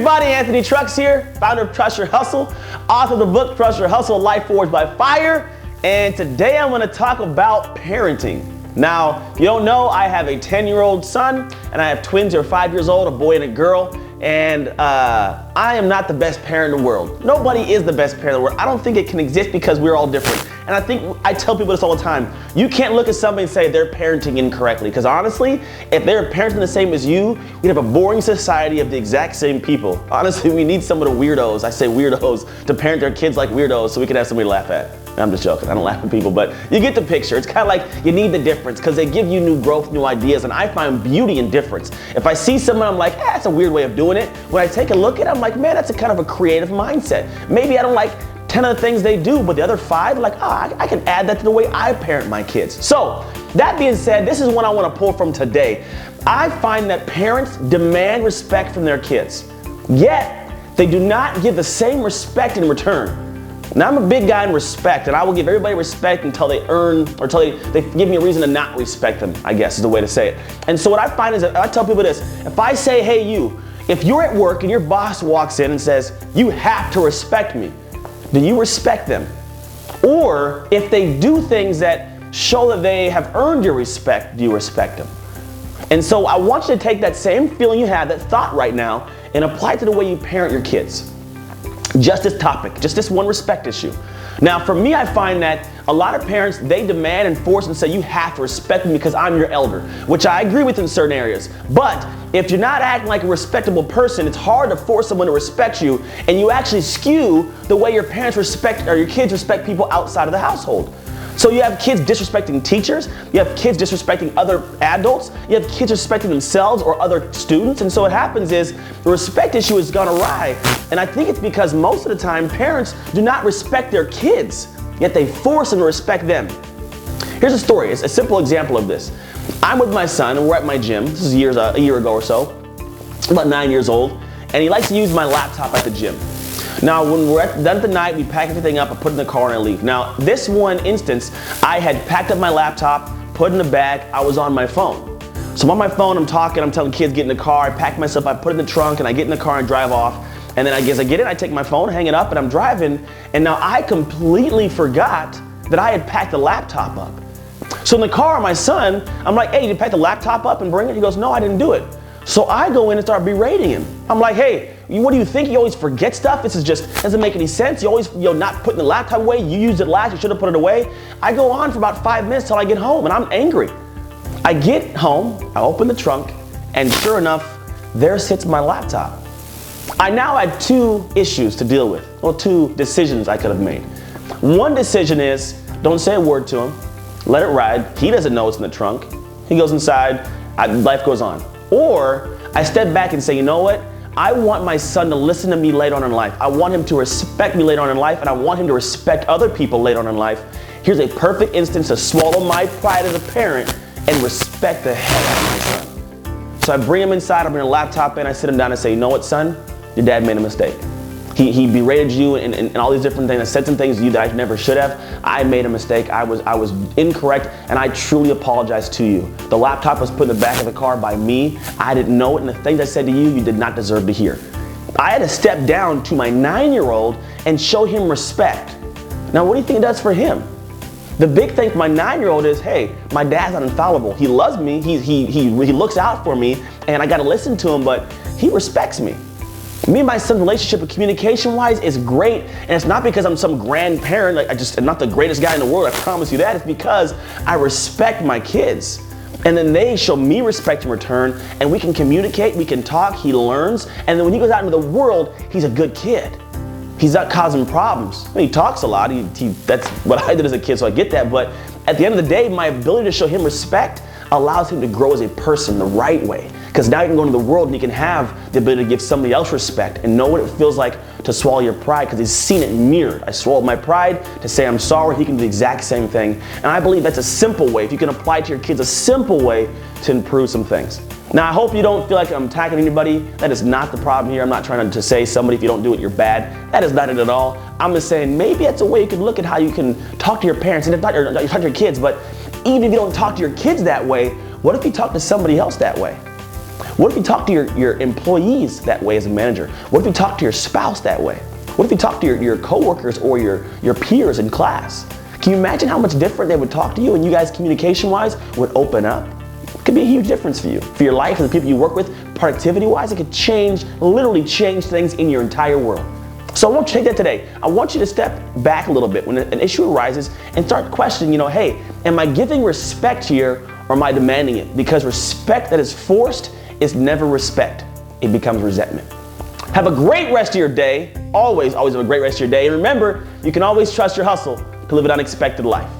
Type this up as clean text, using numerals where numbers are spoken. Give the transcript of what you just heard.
everybody, Anthony Trucks here, founder of Trust Your Hustle, author of the book Trust Your Hustle, Life Forged by Fire, and today I'm going to talk about parenting. Now, if you don't know, I have a 10-year-old son, and I have twins who are 5 years old, a boy and a girl, and I am not the best parent in the world. Nobody is the best parent in the world. I don't think it can exist because we're all different. And I tell people this all the time. You can't look at somebody and say they're parenting incorrectly, because honestly, if they're parenting the same as you, we'd have a boring society of the exact same people. Honestly, we need some of the weirdos, I say weirdos, to parent their kids like weirdos so we can have somebody to laugh at. I'm just joking, I don't laugh at people, but you get the picture. It's kind of like you need the difference because they give you new growth, new ideas, and I find beauty in difference. If I see someone, I'm like, that's a weird way of doing it. When I take a look at it, I'm like, man, that's a kind of a creative mindset. Maybe I don't like 10 of the things they do, but the other 5, like, I can add that to the way I parent my kids. So, that being said, this is what I want to pull from today. I find that parents demand respect from their kids, yet they do not give the same respect in return. Now, I'm a big guy in respect, and I will give everybody respect until they earn, or until they give me a reason to not respect them, I guess is the way to say it. And so what I find is that I tell people this: if I say, hey you, if you're at work and your boss walks in and says, you have to respect me, do you respect them? Or if they do things that show that they have earned your respect, do you respect them? And so I want you to take that same feeling you have, that thought right now, and apply it to the way you parent your kids. Just this topic, just this one respect issue. Now for me, I find that a lot of parents, they demand and force and say you have to respect me because I'm your elder, which I agree with in certain areas. But if you're not acting like a respectable person, it's hard to force someone to respect you, and you actually skew the way your parents respect, or your kids respect people outside of the household. So you have kids disrespecting teachers, you have kids disrespecting other adults, you have kids disrespecting themselves or other students, and so what happens is the respect issue has gone awry, and I think it's because most of the time parents do not respect their kids, yet they force them to respect them. Here's a story, it's a simple example of this. I'm with my son and we're at my gym, this is a year ago or so, about 9 years old, and he likes to use my laptop at the gym. Now, when we're done at the night, we pack everything up, I put it in the car and I leave. Now, this one instance, I had packed up my laptop, put it in the bag, I was on my phone. So I'm on my phone, I'm talking, I'm telling kids get in the car, I pack myself, I put it in the trunk, and I get in the car and drive off. And then I get in, I take my phone, hang it up, and I'm driving, and now I completely forgot that I had packed the laptop up. So in the car, my son, I'm like, hey, did you pack the laptop up and bring it? He goes, no, I didn't do it. So I go in and start berating him. I'm like, hey, what do you think? You always forget stuff? This is just, doesn't make any sense. You always, not putting the laptop away. You used it last, you should have put it away. I go on for about 5 minutes till I get home, and I'm angry. I get home, I open the trunk, and sure enough, there sits my laptop. I now had 2 issues to deal with, or 2 decisions I could have made. One decision is, don't say a word to him, let it ride. He doesn't know it's in the trunk. He goes inside, life goes on. Or I step back and say, you know what? I want my son to listen to me later on in life. I want him to respect me later on in life, and I want him to respect other people later on in life. Here's a perfect instance to swallow my pride as a parent and respect the hell out of my son. So I bring him inside, I bring a laptop in, I sit him down and say, you know what, son? Your dad made a mistake. He berated you and all these different things. I said some things to you that I never should have. I made a mistake. I was incorrect, and I truly apologize to you. The laptop was put in the back of the car by me. I didn't know it, and the things I said to you, you did not deserve to hear. I had to step down to my 9-year-old and show him respect. Now, what do you think it does for him? The big thing for my 9-year-old is, hey, my dad's not infallible. He loves me. He looks out for me, and I got to listen to him, but he respects me. Me and my son's relationship, communication-wise, is great, and it's not because I'm some grandparent, like I'm not the greatest guy in the world, I promise you that. It's because I respect my kids, and then they show me respect in return, and we can communicate, we can talk, he learns, and then when he goes out into the world, he's a good kid. He's not causing problems. I mean, he talks a lot, that's what I did as a kid, so I get that, but at the end of the day, my ability to show him respect allows him to grow as a person the right way. Because now he can go into the world and he can have the ability to give somebody else respect and know what it feels like to swallow your pride, because he's seen it mirrored. I swallowed my pride to say I'm sorry. He can do the exact same thing. And I believe that's a simple way, if you can apply it to your kids, a simple way to improve some things. Now, I hope you don't feel like I'm attacking anybody. That is not the problem here. I'm not trying to say somebody, if you don't do it, you're bad. That is not it at all. I'm just saying maybe that's a way you can look at how you can talk to your parents, and if not, or talk to your kids, but even if you don't talk to your kids that way, what if you talk to somebody else that way? What if you talk to your employees that way as a manager? What if you talk to your spouse that way? What if you talk to your coworkers or your peers in class? Can you imagine how much different they would talk to you and you guys communication-wise would open up? It could be a huge difference for you, for your life, for the people you work with, productivity-wise. It could change, literally change things in your entire world. So I want you to take that today. I want you to step back a little bit when an issue arises and start questioning, hey, am I giving respect here or am I demanding it? Because respect that is forced is never respect. It becomes resentment. Have a great rest of your day. Always have a great rest of your day. And remember, you can always trust your hustle to live an unexpected life.